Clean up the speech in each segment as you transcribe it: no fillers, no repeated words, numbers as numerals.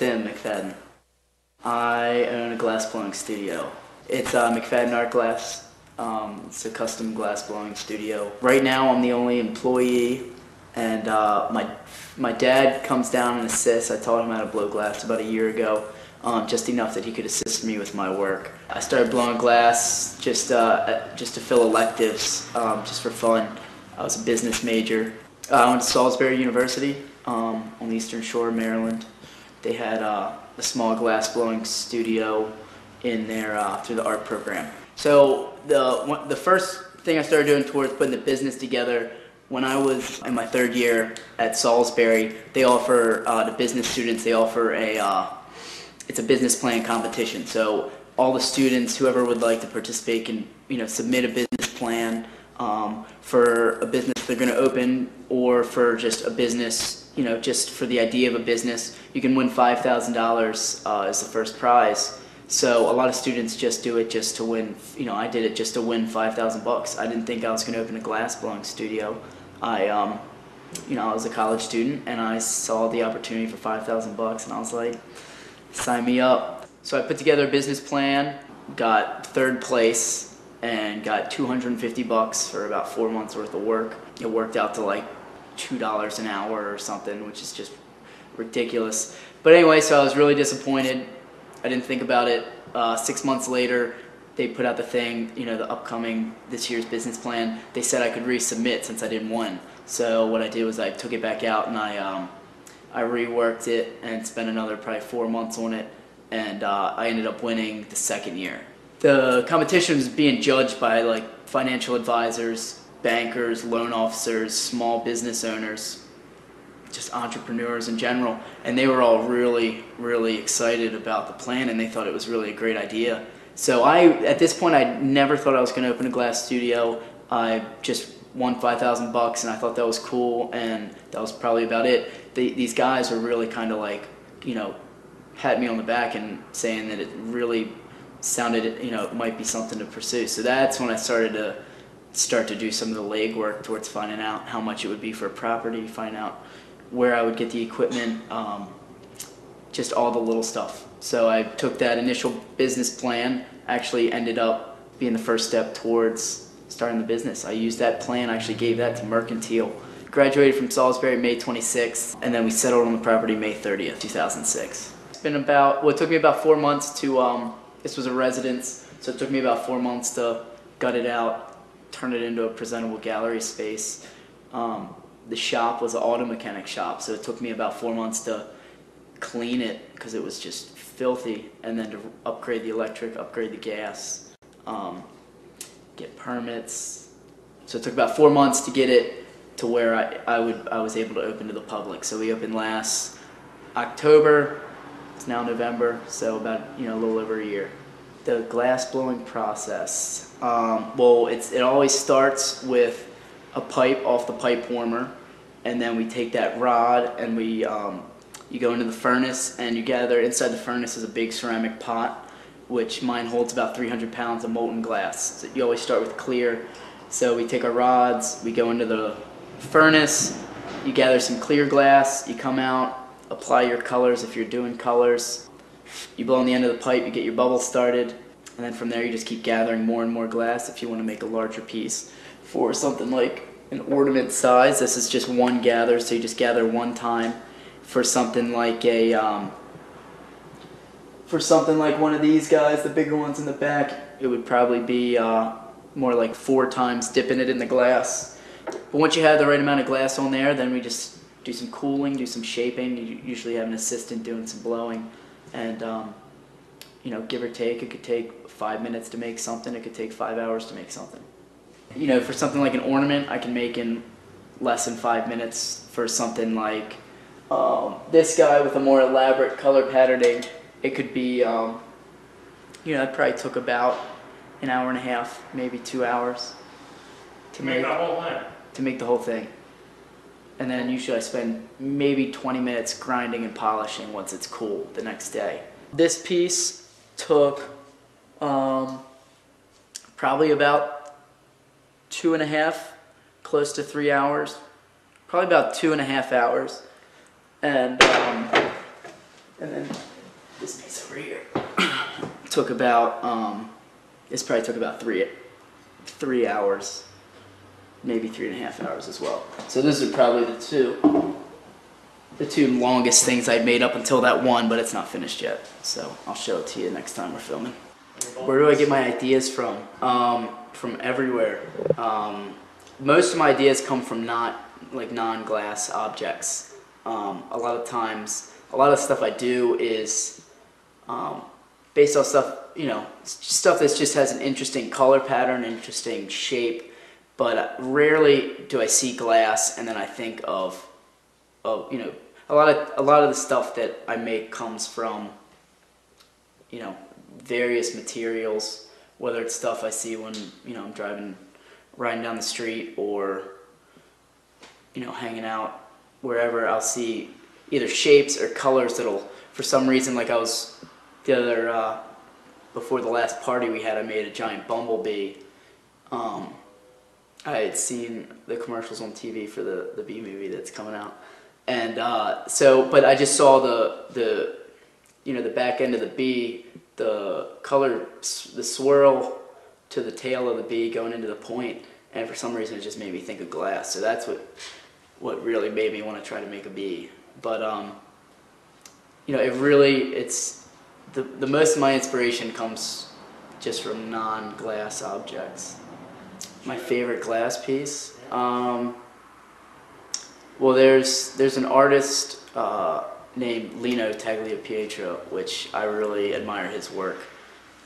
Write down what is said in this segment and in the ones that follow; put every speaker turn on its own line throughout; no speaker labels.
Tim McFadden. I own a glassblowing studio. It's McFadden Art Glass. It's a custom glassblowing studio. Right now I'm the only employee, and my dad comes down and assists. I taught him how to blow glass about a year ago, just enough that he could assist me with my work. I started blowing glass just to fill electives, just for fun. I was a business major. I went to Salisbury University on the Eastern Shore of Maryland. They had a small glassblowing studio in there through the art program. So the first thing I started doing towards putting the business together, when I was in my third year at Salisbury, they offer the business students, they offer it's a business plan competition. So all the students, whoever would like to participate, can submit a business plan for a business they're going to open, or for just a business, just for the idea of a business. You can win $5,000 as the first prize. So a lot of students just do it just to win. I did it just to win $5,000. I didn't think I was going to open a glassblowing studio. I was a college student, and I saw the opportunity for $5,000, and I was like, sign me up. So I put together a business plan, got third place, and got $250 for about 4 months worth of work. It worked out to like $2 an hour or something, which is just ridiculous. But anyway, so I was really disappointed. I didn't think about it. 6 months later, they put out the thing, the upcoming, this year's business plan. They said I could resubmit since I didn't win. So what I did was I took it back out, and I reworked it and spent another probably 4 months on it, and I ended up winning the second year. The competition was being judged by like financial advisors, bankers, loan officers, small business owners, just entrepreneurs in general, and they were all really, really excited about the plan, and they thought it was really a great idea. So at this point, I never thought I was going to open a glass studio. I just won $5,000, and I thought that was cool, and that was probably about it. These guys were really kind of like, pat me on the back and saying that it really sounded, it might be something to pursue. So that's when I started to do some of the legwork towards finding out how much it would be for a property, find out where I would get the equipment, just all the little stuff. So I took that initial business plan, actually ended up being the first step towards starting the business. I used that plan, I actually gave that to Mercantile. Graduated from Salisbury May 26th, and then we settled on the property May 30th, 2006. It's been about, it took me about 4 months to, this was a residence, so it took me about 4 months to gut it out, turn it into a presentable gallery space. The shop was an auto mechanic shop, so it took me about 4 months to clean it because it was just filthy, and then to upgrade the electric, upgrade the gas, get permits. So it took about 4 months to get it to where I was able to open to the public. So we opened last October. It's now November, so about a little over a year. The glass blowing process. Well, it always starts with a pipe off the pipe warmer, and then we take that rod and you go into the furnace, and you gather inside the furnace is a big ceramic pot, which mine holds about 300 pounds of molten glass. So you always start with clear. So we take our rods, we go into the furnace, you gather some clear glass, you come out, apply your colors if you're doing colors. You blow on the end of the pipe, you get your bubbles started, and then from there you just keep gathering more and more glass if you want to make a larger piece. For something like an ornament size, this is just one gather, so you just gather one time. For something like one of these guys, the bigger ones in the back, it would probably be more like 4 times dipping it in the glass. But once you have the right amount of glass on there, then we just do some cooling, do some shaping. You usually have an assistant doing some blowing, and give or take, it could take 5 minutes to make something. It could take 5 hours to make something. For something like an ornament, I can make in less than 5 minutes. For something like this guy with a more elaborate color patterning, it could be, it probably took about an hour and a half, maybe 2 hours to make the whole thing. To make the whole thing. And then usually I spend maybe 20 minutes grinding and polishing once it's cool the next day. This piece took probably about 2.5, close to 3 hours. Probably about 2.5 hours. And then over here. Took about, this probably took about three hours, maybe 3.5 hours as well. So those are probably the two longest things I'd made up until that one, but it's not finished yet. So I'll show it to you next time we're filming. Where do I get my ideas from? From everywhere. Most of my ideas come from non-glass objects. A lot of times, a lot of stuff I do is based on stuff, stuff that just has an interesting color pattern, interesting shape, but rarely do I see glass and then I think of a lot of the stuff that I make comes from, various materials, whether it's stuff I see when, I'm riding down the street or, hanging out wherever. I'll see either shapes or colors that'll, for some reason, like I was before the last party we had, I made a giant bumblebee. I had seen the commercials on TV for the bee movie that's coming out. And but I just saw the back end of the bee, the color, the swirl to the tail of the bee going into the point, and for some reason it just made me think of glass. So that's what really made me want to try to make a bee. But it's the most of my inspiration comes just from non-glass objects. My favorite glass piece. Well, there's an artist named Lino Tagliapietro, which I really admire his work,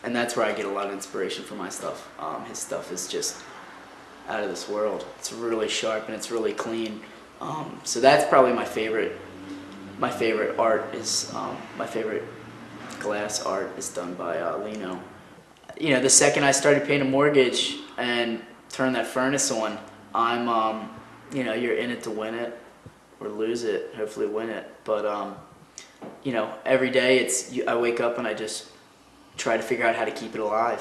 and that's where I get a lot of inspiration for my stuff. His stuff is just out of this world. It's really sharp and it's really clean. So that's probably my favorite. My favorite art is my favorite glass art is done by Lino. The second I started paying a mortgage and turned that furnace on, I'm you're in it to win it or lose it, hopefully win it. But every day I wake up and I just try to figure out how to keep it alive.